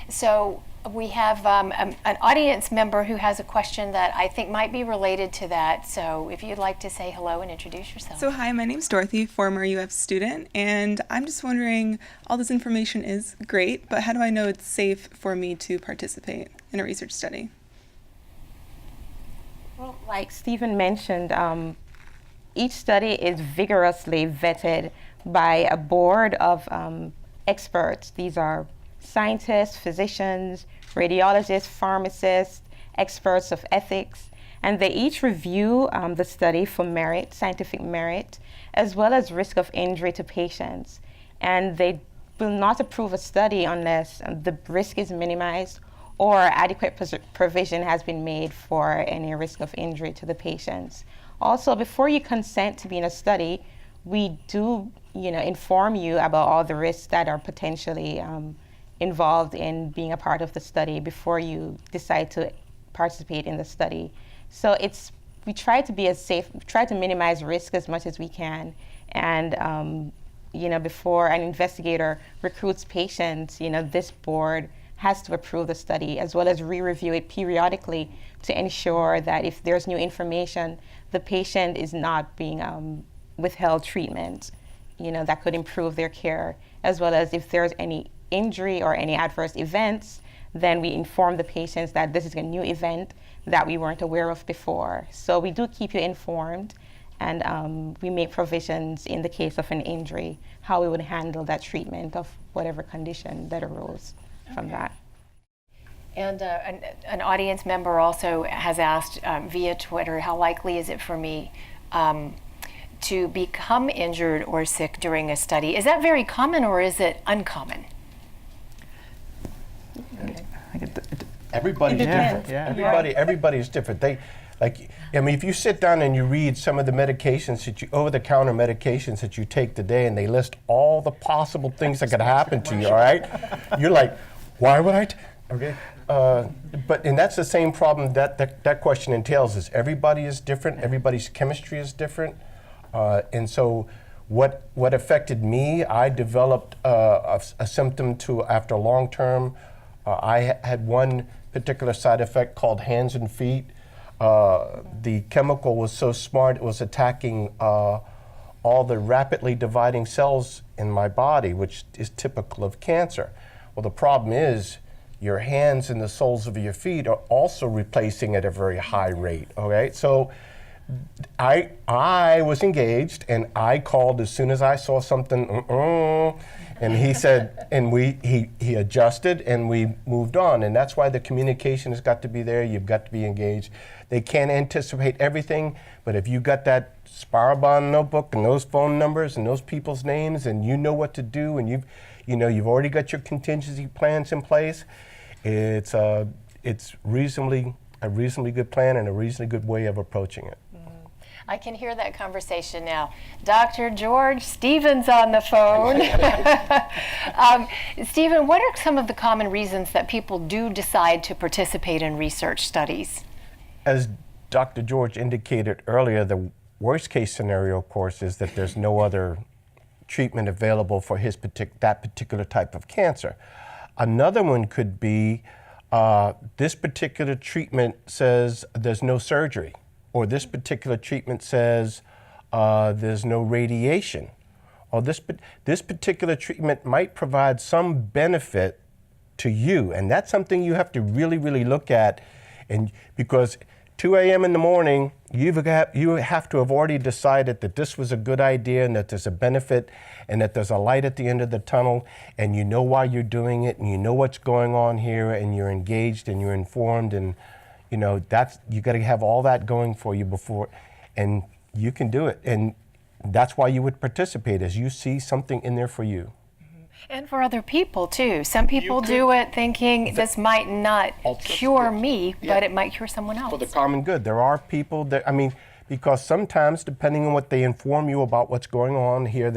So we have an audience member who has a question that I think might be related to that. So if you'd like to say hello and introduce yourself. So hi, my name's Dorothy, former UF student, and I'm just wondering, all this information is great, but how do I know it's safe for me to participate in a research study? Well, like Stephen mentioned, each study is vigorously vetted by a board of experts. These are scientists, physicians, radiologists, pharmacists, experts of ethics, and they each review the study for merit, scientific merit, as well as risk of injury to patients. And they will not approve a study unless the risk is minimized or adequate provision has been made for any risk of injury to the patients. Also, before you consent to be in a study, we do, inform you about all the risks that are potentially involved in being a part of the study before you decide to participate in the study. So we try to be as safe, try to minimize risk as much as we can. And before an investigator recruits patients, this board has to approve the study as well as re-review it periodically to ensure that if there's new information, the patient is not being withheld treatment, that could improve their care, as well as if there's any injury or any adverse events, then we inform the patients that this is a new event that we weren't aware of before. So we do keep you informed, and we make provisions in the case of an injury, how we would handle that treatment of whatever condition that arose from that. And an audience member also has asked via Twitter, how likely is it for me to become injured or sick during a study? Is that very common or is it uncommon? Everybody's different. Yeah. Everybody's different. If you sit down and you read some of the medications that over-the-counter medications that you take today, and they list all the possible things that could happen to you, all right? You're like, why would I? Okay. And that's the same problem that question entails. Is everybody is different. Everybody's chemistry is different, and so. What affected me, I developed a symptom after long-term. I had one particular side effect called hands and feet. The chemical was so smart, it was attacking all the rapidly dividing cells in my body, which is typical of cancer. Well, the problem is your hands and the soles of your feet are also replacing at a very high rate. Okay, so I was engaged, and I called as soon as I saw something, and he said, and he adjusted, and we moved on. And that's why the communication has got to be there. You've got to be engaged. They can't anticipate everything, but if you got that spiral bound notebook and those phone numbers and those people's names, and you know what to do, and you've already got your contingency plans in place, it's a reasonably good plan and a reasonably good way of approaching it. I can hear that conversation now. Dr. George Stevens on the phone. Stephen, what are some of the common reasons that people do decide to participate in research studies? As Dr. George indicated earlier, the worst case scenario, of course, is that there's no other treatment available for that particular type of cancer. Another one could be this particular treatment says there's no surgery, or this particular treatment says there's no radiation, or this particular treatment might provide some benefit to you, and that's something you have to really, really look at, and because 2 a.m. in the morning, you have to have already decided that this was a good idea and that there's a benefit and that there's a light at the end of the tunnel, and you know why you're doing it and you know what's going on here, and you're engaged and you're informed, and you got to have all that going for you before, and you can do it. And that's why you would participate, as you see something in there for you. And for other people too. Some people do it thinking this might not cure me, but it might cure someone else. For the common good. There are people that, because sometimes, depending on what they inform you about what's going on here,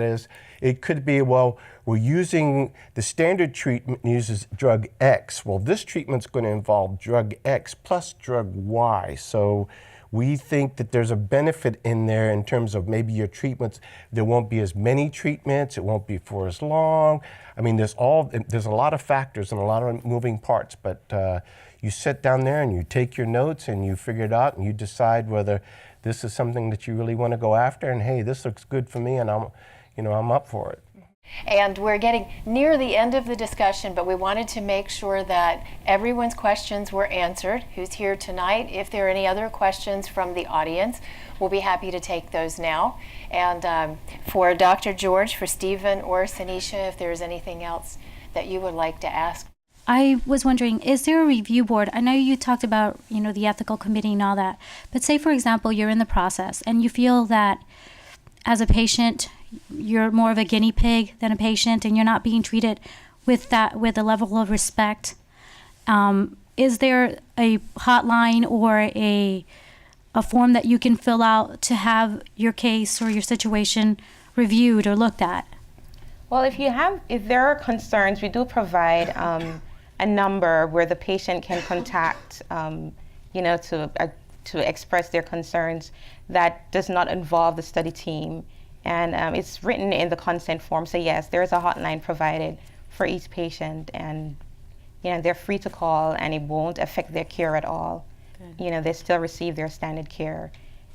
it could be, well, we're using, the standard treatment uses drug X. Well, this treatment's going to involve drug X plus drug Y. So we think that there's a benefit in there in terms of maybe your treatments. There won't be as many treatments. It won't be for as long. There's a lot of factors and a lot of moving parts, but you sit down there and you take your notes and you figure it out and you decide whether this is something that you really want to go after, and hey, this looks good for me, and I'm up for it. And we're getting near the end of the discussion, but we wanted to make sure that everyone's questions were answered. Who's here tonight? If there are any other questions from the audience, we'll be happy to take those now. And for Dr. George, for Stephen, or Sanisha, if there's anything else that you would like to ask. I was wondering, is there a review board? I know you talked about, the ethical committee and all that, but say, for example, you're in the process and you feel that as a patient, you're more of a guinea pig than a patient and you're not being treated with a level of respect. Is there a hotline or a form that you can fill out to have your case or your situation reviewed or looked at? Well, if there are concerns, we do provide a number where the patient can contact, to express their concerns that does not involve the study team. And it's written in the consent form. So yes, there is a hotline provided for each patient, and they're free to call, and it won't affect their care at all. Good. They still receive their standard care.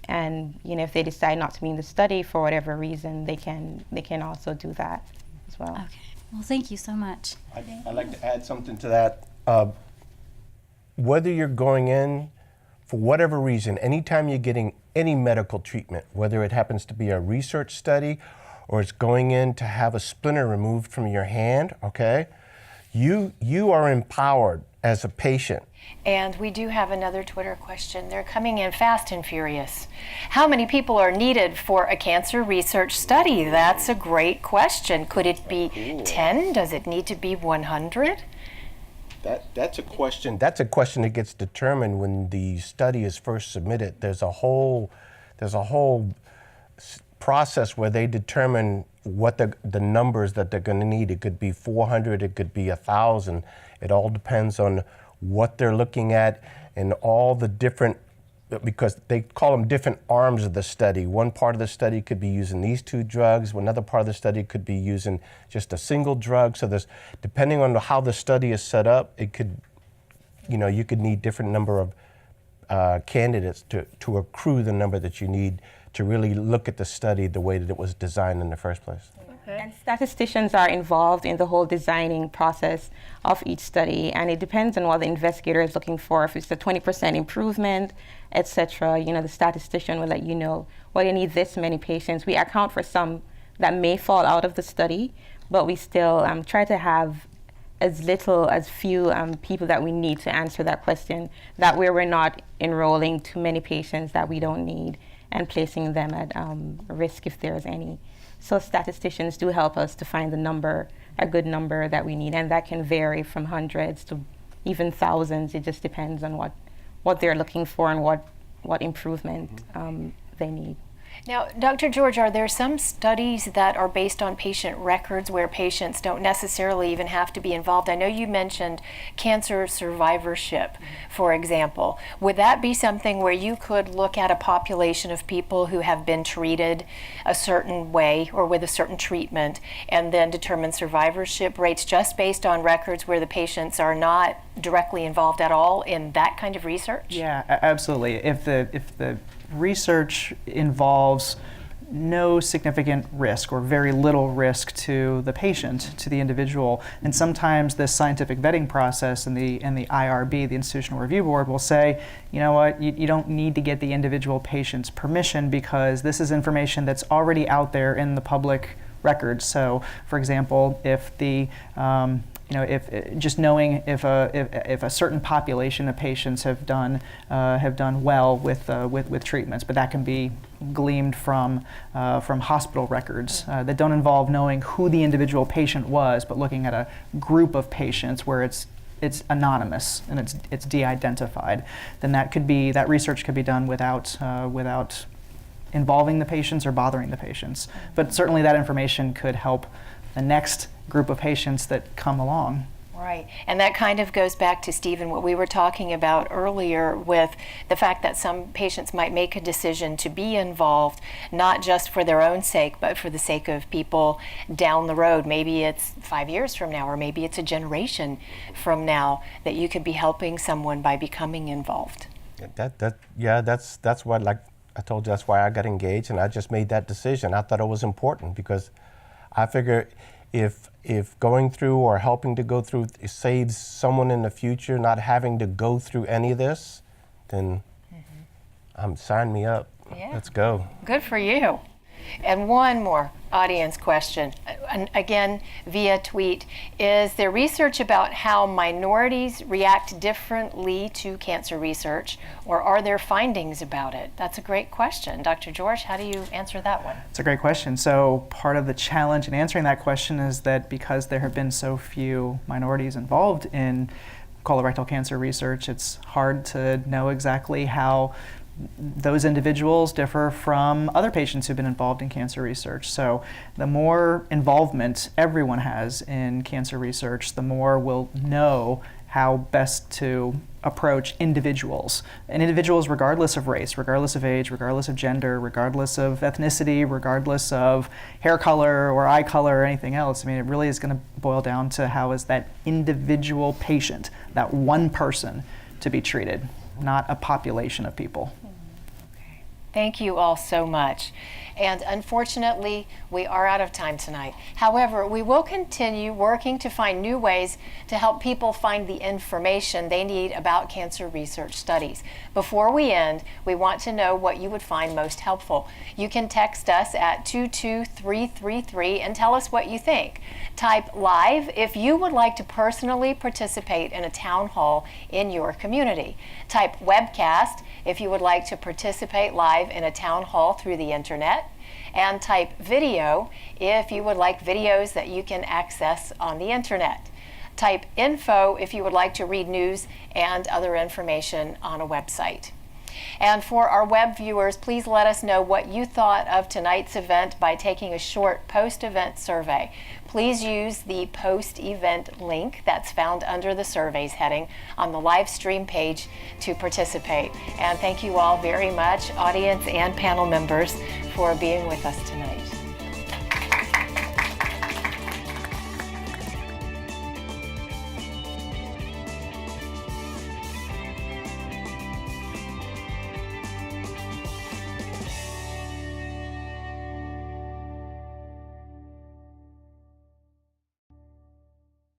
And if they decide not to be in the study for whatever reason, they can also do that as well. Okay. Well, thank you so much. I'd like to add something to that. Whether you're going in for whatever reason, anytime you're getting any medical treatment, whether it happens to be a research study or it's going in to have a splinter removed from your hand, okay, you are empowered as a patient. And we do have another Twitter question. They're coming in fast and furious. How many people are needed for a cancer research study? That's a great question. Could it be 10? Does it need to be 100? That's a question that gets determined when the study is first submitted. There's a whole process where they determine what the numbers that they're going to need. It could be 400, it could be 1,000. It all depends on what they're looking at and all the different, because they call them different arms of the study. One part of the study could be using these two drugs. Another part of the study could be using just a single drug. So there's, depending on how the study is set up, it could, you could need different number of candidates to accrue the number that you need to really look at the study the way that it was designed in the first place. Okay. And statisticians are involved in the whole designing process of each study, and it depends on what the investigator is looking for. If it's a 20% improvement, etc., the statistician will let you know, well, you need this many patients. We account for some that may fall out of the study, but we still try to have as few people that we need to answer that question. That way we're not enrolling too many patients that we don't need and placing them at risk if there's any. So statisticians do help us to find a good number that we need, and that can vary from hundreds to even thousands. It just depends on what they're looking for and what improvement they need. Now, Dr. George, are there some studies that are based on patient records where patients don't necessarily even have to be involved? I know you mentioned cancer survivorship, for example. Would that be something where you could look at a population of people who have been treated a certain way or with a certain treatment and then determine survivorship rates just based on records where the patients are not directly involved at all in that kind of research? Yeah, absolutely. If the research involves no significant risk or very little risk to the patient, to the individual, and sometimes this scientific vetting process and the IRB, the Institutional Review Board, will say, you know what, you don't need to get the individual patient's permission because this is information that's already out there in the public records. So, for example, if just knowing if a certain population of patients have done well with treatments, but that can be gleaned from hospital records that don't involve knowing who the individual patient was, but looking at a group of patients where it's anonymous and it's de-identified, then that research could be done without involving the patients or bothering the patients. But certainly that information could help the next group of patients that come along. Right, and that kind of goes back to, Stephen, what we were talking about earlier with the fact that some patients might make a decision to be involved, not just for their own sake, but for the sake of people down the road. Maybe it's 5 years from now, or maybe it's a generation from now, that you could be helping someone by becoming involved. That's what, like I told you, that's why I got engaged, and I just made that decision. I thought it was important because I figure if going through or helping to go through saves someone in the future not having to go through any of this, then sign me up. Yeah. Let's go. Good for you. And one more audience question, and again via tweet. Is there research about how minorities react differently to cancer research, or are there findings about it? That's a great question. Dr. George, how do you answer that one? It's a great question. So part of the challenge in answering that question is that because there have been so few minorities involved in colorectal cancer research, it's hard to know exactly how those individuals differ from other patients who've been involved in cancer research. So the more involvement everyone has in cancer research, the more we'll know how best to approach individuals. And individuals regardless of race, regardless of age, regardless of gender, regardless of ethnicity, regardless of hair color or eye color or anything else. I mean, it really is going to boil down to how is that individual patient, that one person, to be treated, not a population of people. Thank you all so much. And unfortunately, we are out of time tonight. However, we will continue working to find new ways to help people find the information they need about cancer research studies. Before we end, we want to know what you would find most helpful. You can text us at 22333 and tell us what you think. Type live if you would like to personally participate in a town hall in your community. Type webcast if you would like to participate live in a town hall through the internet. And type video if you would like videos that you can access on the internet. Type info if you would like to read news and other information on a website. And for our web viewers, please let us know what you thought of tonight's event by taking a short post-event survey. Please use the post-event link that's found under the surveys heading on the live stream page to participate. And thank you all very much, audience and panel members, for being with us tonight.